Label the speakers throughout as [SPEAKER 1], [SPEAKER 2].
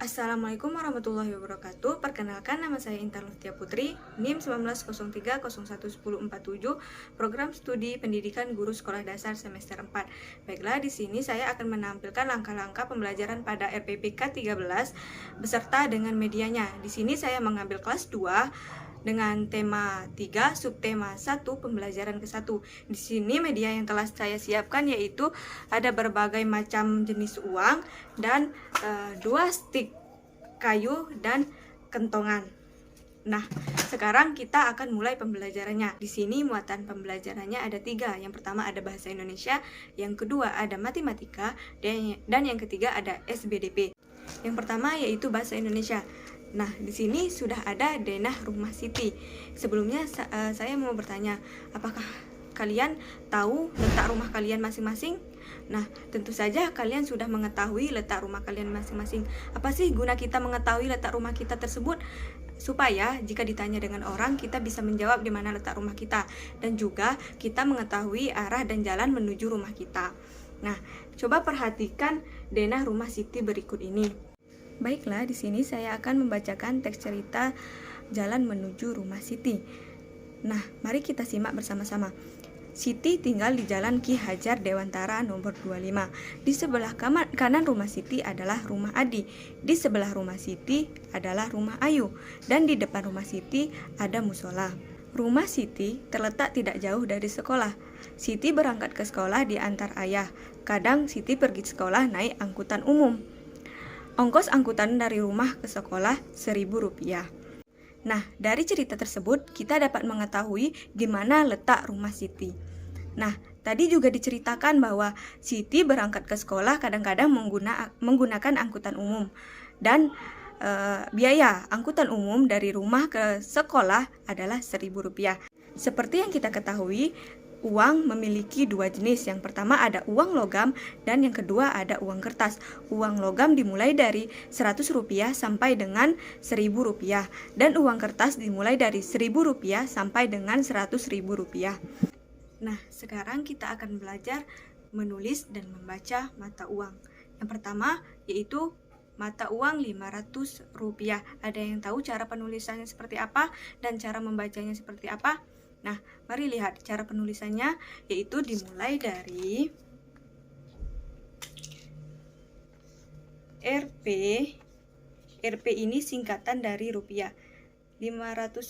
[SPEAKER 1] Assalamualaikum warahmatullahi wabarakatuh. Perkenalkan, nama saya Intan Luftia Putri, NIM 1903011047, Program Studi Pendidikan Guru Sekolah Dasar semester 4. Baiklah, di sini saya akan menampilkan langkah-langkah pembelajaran pada RPPK 13 beserta dengan medianya. Di sini saya mengambil kelas 2 dengan tema 3, subtema 1, pembelajaran ke-1. Di sini media yang telah saya siapkan yaitu ada berbagai macam jenis uang dan 2 stik kayu dan kentongan. Nah, sekarang kita akan mulai pembelajarannya. Di sini muatan pembelajarannya ada 3. Yang pertama ada bahasa Indonesia, yang kedua ada matematika, dan yang ketiga ada SBDP. Yang pertama yaitu bahasa Indonesia. Nah, di sini sudah ada denah rumah Siti. Sebelumnya saya mau bertanya, apakah kalian tahu letak rumah kalian masing-masing? Nah, tentu saja kalian sudah mengetahui letak rumah kalian masing-masing. Apa sih guna kita mengetahui letak rumah kita tersebut? Supaya jika ditanya dengan orang, kita bisa menjawab di mana letak rumah kita, dan juga kita mengetahui arah dan jalan menuju rumah kita. Nah, coba perhatikan denah rumah Siti berikut ini. Baiklah, di sini saya akan membacakan teks cerita jalan menuju rumah Siti. Nah, mari kita simak bersama-sama. Siti tinggal di Jalan Ki Hajar Dewantara nomor 25. Di sebelah kanan rumah Siti adalah rumah Adi. Di sebelah rumah Siti adalah rumah Ayu. Dan di depan rumah Siti ada musola. Rumah Siti terletak tidak jauh dari sekolah. Siti berangkat ke sekolah diantar ayah. Kadang Siti pergi sekolah naik angkutan umum. Ongkos angkutan dari rumah ke sekolah Rp1.000. Nah, dari cerita tersebut kita dapat mengetahui gimana letak rumah Siti. Nah, tadi juga diceritakan bahwa Siti berangkat ke sekolah kadang-kadang menggunakan angkutan umum. Dan biaya angkutan umum dari rumah ke sekolah adalah Rp1.000. Seperti yang kita ketahui, uang memiliki 2 jenis. Yang pertama ada uang logam dan yang kedua ada uang kertas. Uang logam dimulai dari Rp100 sampai dengan Rp1.000 dan uang kertas dimulai dari Rp1.000 sampai dengan Rp100.000. Nah, sekarang kita akan belajar menulis dan membaca mata uang. Yang pertama yaitu mata uang Rp500. Ada yang tahu cara penulisannya seperti apa dan cara membacanya seperti apa? Nah, mari lihat cara penulisannya, yaitu dimulai dari Rp. Rp ini singkatan dari rupiah. Rp500,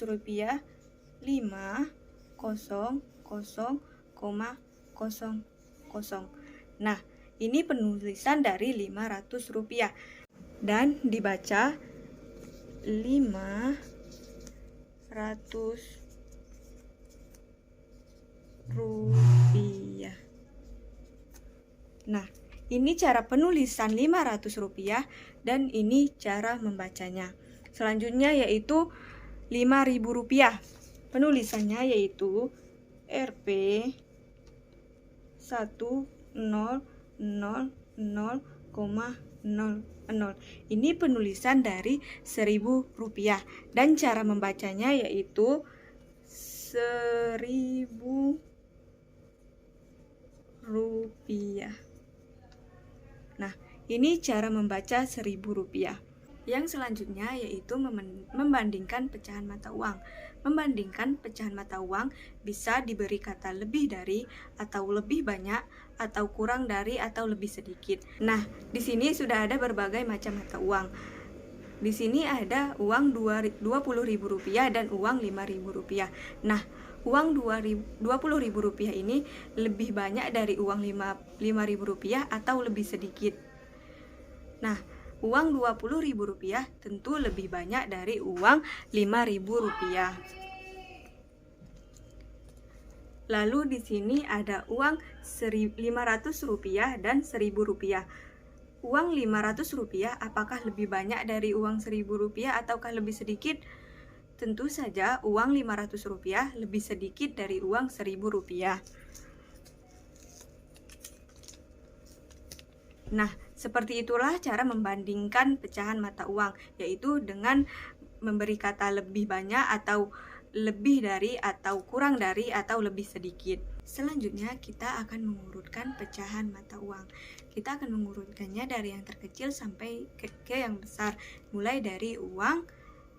[SPEAKER 1] 500,00. Nah, ini penulisan dari Rp500 dan dibaca 500 rupiah. Nah, ini cara penulisan Rp500 dan ini cara membacanya. Selanjutnya yaitu Rp5.000. Penulisannya yaitu Rp 100,00. Ini penulisan dari Rp1.000 dan cara membacanya yaitu Rp1.000. Nah, ini cara membaca Rp1.000. Yang selanjutnya yaitu membandingkan pecahan mata uang. Membandingkan pecahan mata uang bisa diberi kata lebih dari atau lebih banyak atau kurang dari atau lebih sedikit. Nah, di sini sudah ada berbagai macam mata uang. Di sini ada uang Rp20.000 dan uang Rp5.000. Nah, uang Rp20.000 ini lebih banyak dari uang Rp5.000 atau lebih sedikit. Nah, uang Rp20.000 tentu lebih banyak dari uang Rp5.000. Lalu di sini ada uang Rp500 dan Rp1.000. Uang Rp500 apakah lebih banyak dari uang Rp1.000 ataukah lebih sedikit? Tentu saja uang Rp500 lebih sedikit dari uang Rp1.000. Nah, seperti itulah cara membandingkan pecahan mata uang, yaitu dengan memberi kata lebih banyak atau lebih dari atau kurang dari atau lebih sedikit. Selanjutnya kita akan mengurutkan pecahan mata uang. Kita akan mengurutkannya dari yang terkecil sampai ke yang besar, mulai dari uang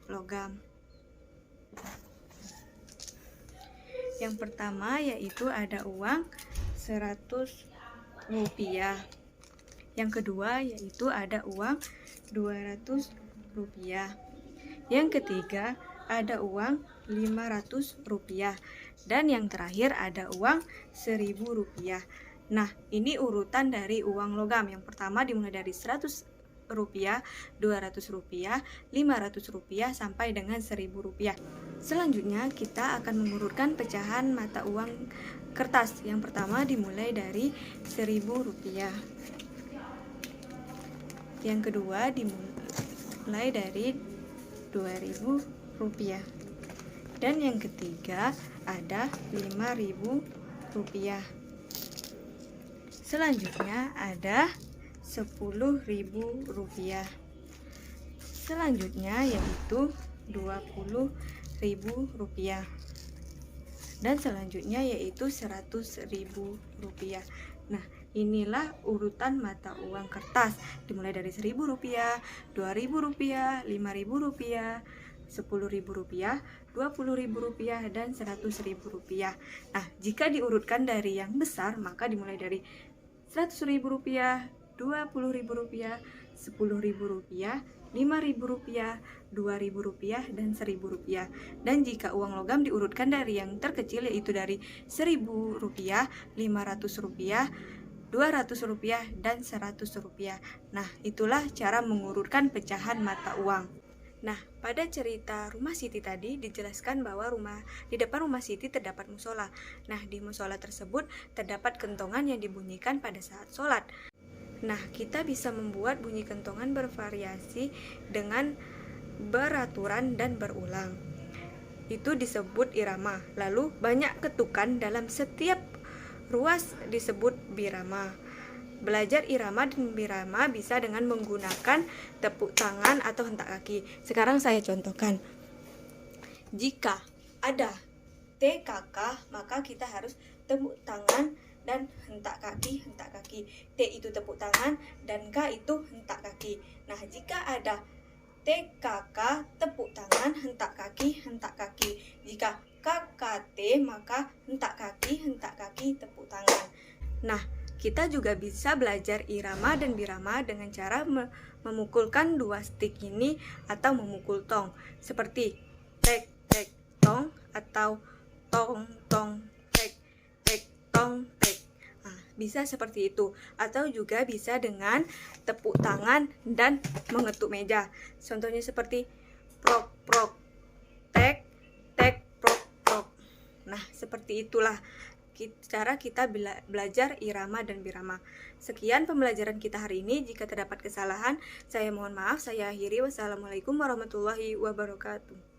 [SPEAKER 1] logam. Yang pertama yaitu ada uang 100 rupiah. Yang kedua yaitu ada uang 200 rupiah. Yang ketiga ada uang 500 rupiah. Dan yang terakhir ada uang 1000 rupiah. Nah, ini urutan dari uang logam. Yang pertama dimulai dari 100 rupiah, 200 rupiah, 500 rupiah sampai dengan 1000 rupiah. Selanjutnya kita akan mengurutkan pecahan mata uang kertas. Yang pertama dimulai dari 1000 rupiah. Yang kedua dimulai dari 2000 rupiah. Dan yang ketiga ada 5000 rupiah. Selanjutnya ada 10.000 rupiah. Selanjutnya yaitu 20.000 rupiah. Dan selanjutnya yaitu 100.000 rupiah. Nah, inilah urutan mata uang kertas, dimulai dari 1.000 rupiah, 2.000 rupiah, 5.000 rupiah, 10.000 rupiah, 20.000 rupiah, dan 100.000 rupiah. Nah, jika diurutkan dari yang besar, maka dimulai dari 100.000 rupiah, 20.000 rupiah, 10.000 rupiah, 5.000 rupiah, 2.000 rupiah, dan 1.000 rupiah. Dan jika uang logam diurutkan dari yang terkecil, yaitu dari 1.000 rupiah, 500 rupiah, 200 rupiah, dan 100 rupiah. Nah, itulah cara mengurutkan pecahan mata uang. Nah, pada cerita rumah Siti tadi dijelaskan bahwa di depan rumah Siti terdapat musola. Nah, di musola tersebut terdapat kentongan yang dibunyikan pada saat sholat. Nah, kita bisa membuat bunyi kentongan bervariasi dengan beraturan dan berulang. Itu disebut irama. Lalu banyak ketukan dalam setiap ruas disebut birama. Belajar irama dan birama bisa dengan menggunakan tepuk tangan atau hentak kaki. Sekarang saya contohkan. Jika ada TKK, maka kita harus tepuk tangan dan hentak kaki, hentak kaki. T itu tepuk tangan dan K itu hentak kaki. Nah, jika ada TKK, tepuk tangan, hentak kaki, hentak kaki. Jika KKT, maka hentak kaki, tepuk tangan. Nah, kita juga bisa belajar irama dan birama dengan cara memukulkan dua stik ini atau memukul tong, seperti tek tek tong atau tong tong tek tek tong tek. Nah, bisa seperti itu, atau juga bisa dengan tepuk tangan dan mengetuk meja. Contohnya seperti prok prok tek tek prok prok. Nah, seperti itulah cara kita belajar irama dan birama. Sekian pembelajaran kita hari ini. Jika terdapat kesalahan, saya mohon maaf. Saya akhiri. Wassalamualaikum warahmatullahi wabarakatuh.